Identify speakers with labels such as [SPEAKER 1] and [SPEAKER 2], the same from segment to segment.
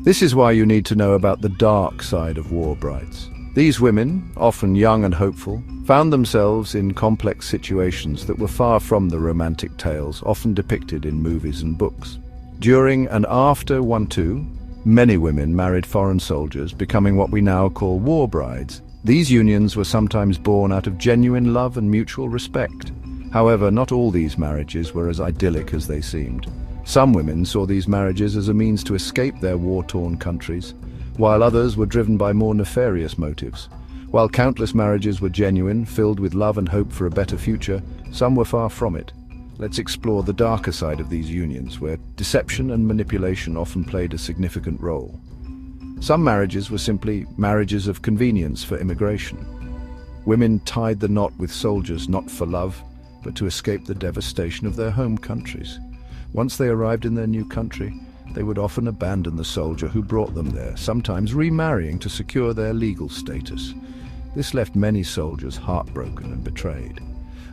[SPEAKER 1] This is why you need to know about the dark side of war brides. These women, often young and hopeful, found themselves in complex situations that were far from the romantic tales often depicted in movies and books. During and after World War II, many women married foreign soldiers, becoming what we now call war brides. These unions were sometimes born out of genuine love and mutual respect. However, not all these marriages were as idyllic as they seemed. Some women saw these marriages as a means to escape their war-torn countries, while others were driven by more nefarious motives. While countless marriages were genuine, filled with love and hope for a better future, some were far from it. Let's explore the darker side of these unions, where deception and manipulation often played a significant role. Some marriages were simply marriages of convenience for immigration. Women tied the knot with soldiers not for love, but to escape the devastation of their home countries. Once they arrived in their new country, they would often abandon the soldier who brought them there, sometimes remarrying to secure their legal status. This left many soldiers heartbroken and betrayed.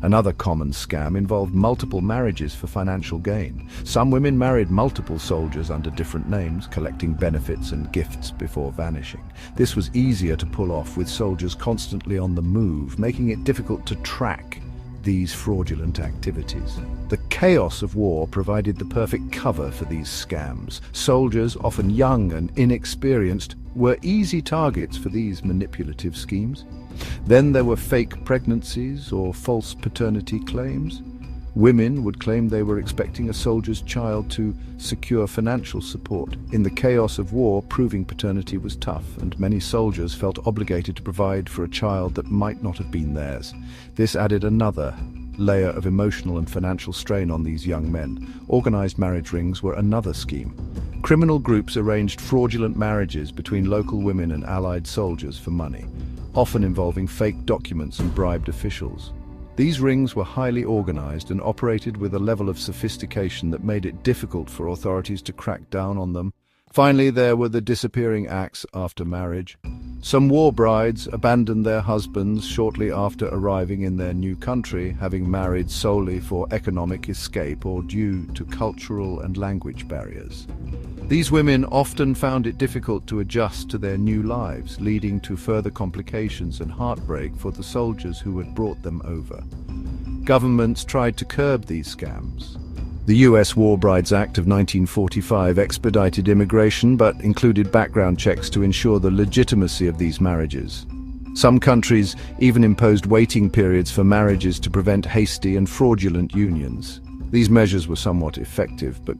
[SPEAKER 1] Another common scam involved multiple marriages for financial gain. Some women married multiple soldiers under different names, collecting benefits and gifts before vanishing. This was easier to pull off with soldiers constantly on the move, making it difficult to track these fraudulent activities. The chaos of war provided the perfect cover for these scams. Soldiers, often young and inexperienced, were easy targets for these manipulative schemes. Then there were fake pregnancies or false paternity claims. Women would claim they were expecting a soldier's child to secure financial support. In the chaos of war, proving paternity was tough, and many soldiers felt obligated to provide for a child that might not have been theirs. This added another layer of emotional and financial strain on these young men. Organized marriage rings were another scheme. Criminal groups arranged fraudulent marriages between local women and allied soldiers for money, often involving fake documents and bribed officials. These rings were highly organized and operated with a level of sophistication that made it difficult for authorities to crack down on them. Finally, there were the disappearing acts after marriage. Some war brides abandoned their husbands shortly after arriving in their new country, having married solely for economic escape or due to cultural and language barriers. These women often found it difficult to adjust to their new lives, leading to further complications and heartbreak for the soldiers who had brought them over. Governments tried to curb these scams. The U.S. War Brides Act of 1945 expedited immigration but included background checks to ensure the legitimacy of these marriages. Some countries even imposed waiting periods for marriages to prevent hasty and fraudulent unions. These measures were somewhat effective, but